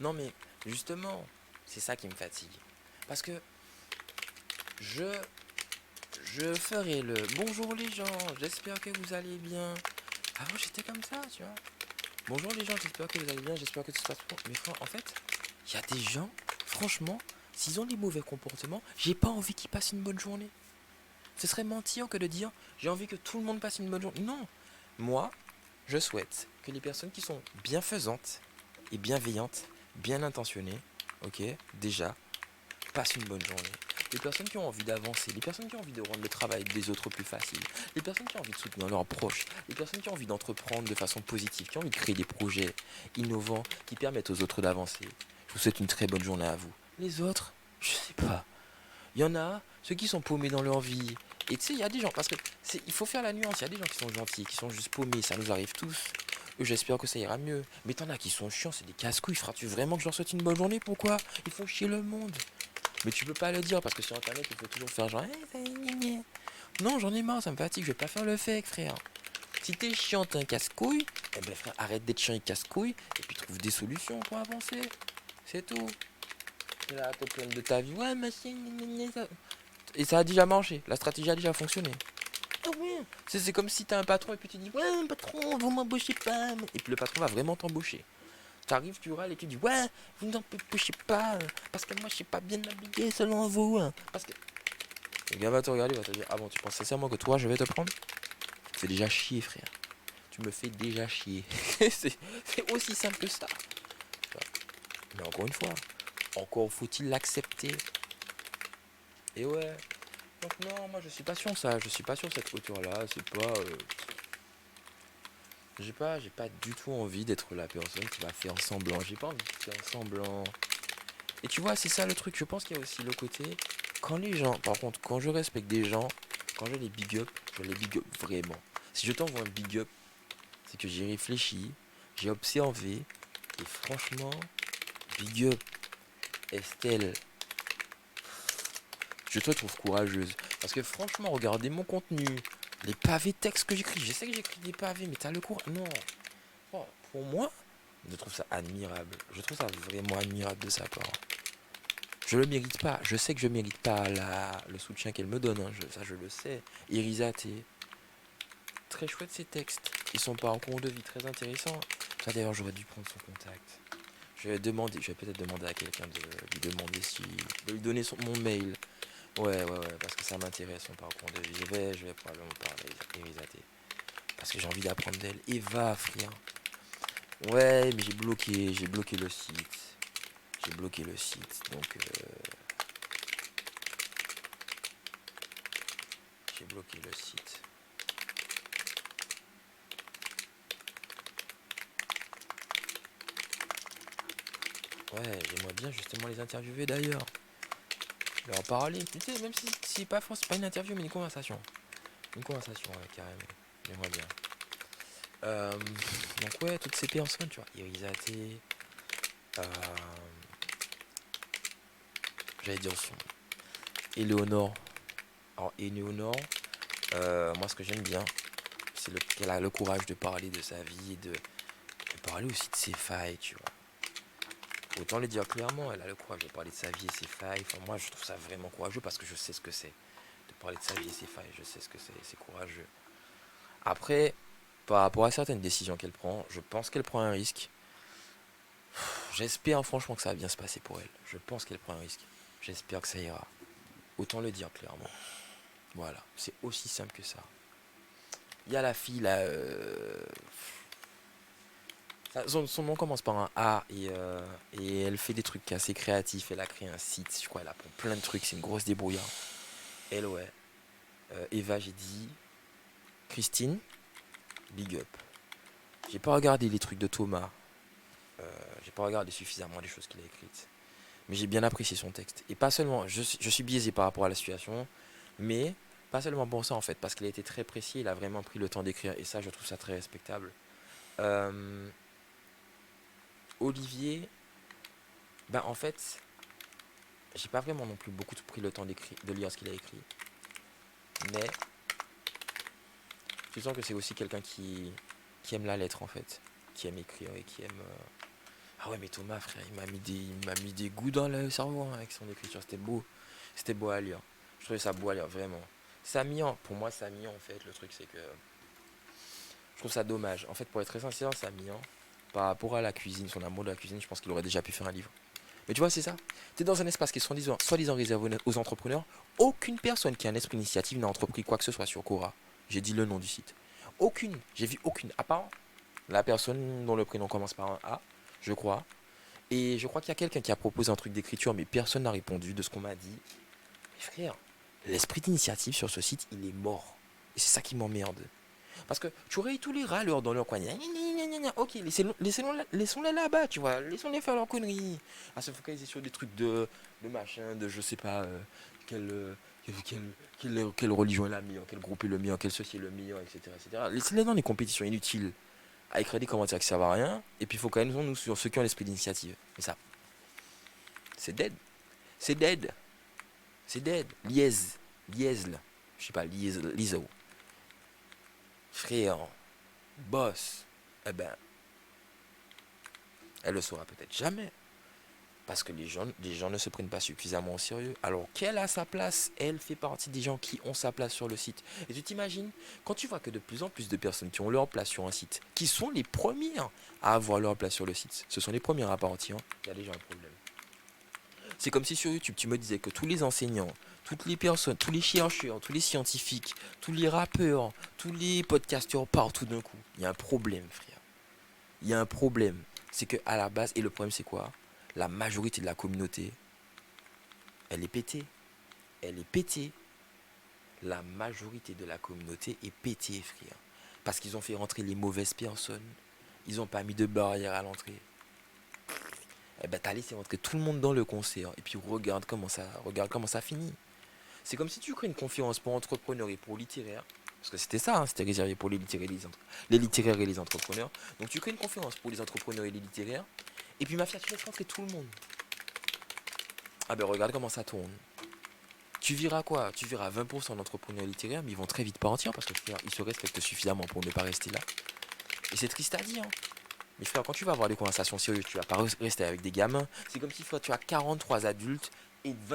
Non mais justement, c'est ça qui me fatigue. Parce que je, je ferai le bonjour les gens, j'espère que vous allez bien. Avant j'étais comme ça, tu vois. Bonjour les gens, j'espère que vous allez bien, j'espère que tout se passe bien. Mais en fait, il y a des gens, franchement, s'ils ont des mauvais comportements, j'ai pas envie qu'ils passent une bonne journée. Ce serait mentir que de dire j'ai envie que tout le monde passe une bonne journée. Non, moi, je souhaite que les personnes qui sont bienfaisantes et bienveillantes, bien intentionnées, ok, déjà, passent une bonne journée. Les personnes qui ont envie d'avancer, les personnes qui ont envie de rendre le travail des autres plus facile, les personnes qui ont envie de soutenir leurs proches, les personnes qui ont envie d'entreprendre de façon positive, qui ont envie de créer des projets innovants qui permettent aux autres d'avancer. Je vous souhaite une très bonne journée à vous. Les autres, je sais pas. Il y en a, ceux qui sont paumés dans leur vie. Et tu sais, il y a des gens, parce que il faut faire la nuance, il y a des gens qui sont gentils, qui sont juste paumés, ça nous arrive tous. Eux, j'espère que ça ira mieux. Mais t'en as qui sont chiants, c'est des casse-couilles. Feras-tu vraiment que je leur souhaite une bonne journée? Pourquoi? Ils font chier le monde. Mais tu peux pas le dire parce que sur internet, il faut toujours faire genre. Non, j'en ai marre, ça me fatigue, je vais pas faire le fake, frère. Si t'es chiant, t'es un casse-couille, eh ben frère, arrête d'être chiant et casse-couille et puis trouve des solutions pour avancer. C'est tout. Et là, t'es plein de ta vie. Ouais, machine, ça. Et ça a déjà marché, la stratégie a déjà fonctionné. Ah ouais. C'est comme si t'as un patron et puis tu dis ouais patron vous m'embauchez pas. Et puis le patron va vraiment t'embaucher. T'arrives, tu râles et tu dis ouais vous n'embauchez pas parce que moi je sais pas bien naviguer selon vous. Parce que le gars va te regarder, il va te dire ah bon tu penses sincèrement que toi je vais te prendre. C'est déjà chier frère. Tu me fais déjà chier. c'est aussi simple que ça. Mais encore une fois, encore faut-il l'accepter. Et ouais. Donc non, moi je suis pas sur ça, je suis pas sur cette hauteur là, c'est pas j'ai pas du tout envie d'être la personne qui va faire semblant. J'ai pas envie de faire semblant. Et tu vois, c'est ça le truc. Je pense qu'il y a aussi le côté. Quand les gens, par contre, quand je respecte des gens, quand je les big up, je les big up vraiment. Si je t'envoie un big up, c'est que j'ai réfléchi, j'ai observé, et franchement, big up, Estelle, je te trouve courageuse. Parce que franchement, regardez mon contenu, les pavés textes que j'écris. Je sais que j'écris des pavés, mais t'as le courage. Non. Oh, pour moi, je trouve ça admirable. Je trouve ça vraiment admirable de sa part. Je le mérite pas. Je sais que je mérite pas le soutien qu'elle me donne. Hein. Ça, je le sais. Irisa, t'es très chouette ces textes. Ils sont pas en parcours de vie très intéressant. Ça, d'ailleurs, j'aurais dû prendre son contact. Je vais peut-être demander à quelqu'un de lui demander si. De lui donner mon mail. Ouais, ouais, ouais, parce que ça m'intéresse son parcours de vie. Je vais probablement parler Irisa T. Parce que j'ai envie d'apprendre d'elle. Eva, frère. Ouais, mais j'ai bloqué le site. J'ai bloqué le site, donc j'ai bloqué le site. Ouais, j'aimerais bien justement les interviewer d'ailleurs. Leur parler, tu sais, même si c'est pas forcément pas une interview, mais une conversation. Une conversation, ouais, carrément. J'aimerais bien. Donc ouais, toutes ces personnes, tu vois, Irisate, euh, j'allais dire son. Éléonore. Alors Éléonore, moi ce que j'aime bien, c'est qu'elle a le courage de parler de sa vie et de parler aussi de ses failles, tu vois. Autant le dire clairement, elle a le courage de parler de sa vie et ses failles. Enfin, moi, je trouve ça vraiment courageux parce que je sais ce que c'est de parler de sa vie et ses failles. Je sais ce que c'est courageux. Après, par rapport à certaines décisions qu'elle prend, je pense qu'elle prend un risque. J'espère franchement que ça va bien se passer pour elle. Je pense qu'elle prend un risque. J'espère que ça ira. Autant le dire clairement. Voilà, c'est aussi simple que ça. Il y a la fille là. Son nom commence par un A et elle fait des trucs assez créatifs. Elle a créé un site, je crois, elle apprend plein de trucs. C'est une grosse débrouillarde. Elle, ouais. Eva, j'ai dit. Christine, big up. J'ai pas regardé les trucs de Thomas. J'ai pas regardé suffisamment les choses qu'il a écrites. Mais j'ai bien apprécié son texte. Et pas seulement, je suis biaisé par rapport à la situation, mais pas seulement pour ça en fait, parce qu'il a été très précis, il a vraiment pris le temps d'écrire. Et ça, je trouve ça très respectable. Euh, Olivier, ben en fait, j'ai pas vraiment non plus beaucoup pris le temps de lire ce qu'il a écrit. Mais tu sens que c'est aussi quelqu'un qui aime la lettre en fait, qui aime écrire et qui aime Ah ouais, mais Thomas, frère, il m'a mis des goûts dans le cerveau hein, avec son écriture. C'était beau à lire. Je trouvais ça beau à lire, vraiment. Pour moi, Samian, en fait, le truc, c'est que je trouve ça dommage. En fait, pour être très sincère, Samian, par rapport à la cuisine, son amour de la cuisine, je pense qu'il aurait déjà pu faire un livre. Mais tu vois, c'est ça. Tu es dans un espace qui est soi-disant réservé aux entrepreneurs. Aucune personne qui a un esprit d'initiative n'a entrepris quoi que ce soit sur Quora. J'ai dit le nom du site. Aucune. J'ai vu aucune. À part la personne dont le prénom commence par un A, je crois. Et je crois qu'il y a quelqu'un qui a proposé un truc d'écriture, mais personne n'a répondu de ce qu'on m'a dit. Mais frère, l'esprit d'initiative sur ce site, il est mort. Et c'est ça qui m'emmerde. Parce que tu aurais eu tous les râleurs dans leur coin. Gna, gna, gna, gna, gna. Ok, laissons-les là-bas, tu vois. Laissons-les faire leurs conneries. À se focaliser sur des trucs de machin, de je sais pas, quelle, euh, quelle, quelle religion est la meilleure, quel groupe est le meilleur, quel ceci est le meilleur, etc. etc. Laissez-les dans les compétitions inutiles à écrire des commentaires qui servent à rien. Et puis focalisons-nous sur ceux qui ont l'esprit d'initiative. Mais ça, c'est dead. C'est dead. C'est dead. Lièze, là. Je sais pas, Lizo. Frère, boss. Eh ben, elle le saura peut-être jamais. Parce que les gens ne se prennent pas suffisamment au sérieux. Alors qu'elle a sa place, elle fait partie des gens qui ont sa place sur le site. Et tu t'imagines, quand tu vois que de plus en plus de personnes qui ont leur place sur un site, qui sont les premières à avoir leur place sur le site, ce sont les premières à partir, il y a déjà un problème. C'est comme si sur YouTube, tu me disais que tous les enseignants, toutes les personnes, tous les chercheurs, tous les scientifiques, tous les rappeurs, tous les podcasteurs partent tout d'un coup. Il y a un problème, frère. Il y a un problème. C'est que à la base, et le problème c'est quoi? La majorité de la communauté, elle est pétée. Elle est pétée. La majorité de la communauté est pétée, frère. Parce qu'ils ont fait rentrer les mauvaises personnes. Ils n'ont pas mis de barrière à l'entrée. Eh ben t'as laissé rentrer tout le monde dans le concert. Et puis regarde comment ça finit. C'est comme si tu crées une conférence pour entrepreneurs et pour littéraires. Parce que c'était ça, hein, c'était réservé pour les littéraires et les entrepreneurs. Donc tu crées une conférence pour les entrepreneurs et les littéraires. Et puis mafia, tu laisses rentrer tout le monde. Ah ben regarde comment ça tourne. Tu verras quoi? Tu verras 20% d'entrepreneurs littéraires, mais ils vont très vite partir parce que frère, ils se respectent suffisamment pour ne pas rester là. Et c'est triste à dire. Mais frère, quand tu vas avoir des conversations sérieuses, tu vas pas rester avec des gamins. C'est comme si frère, tu as 43 adultes et 20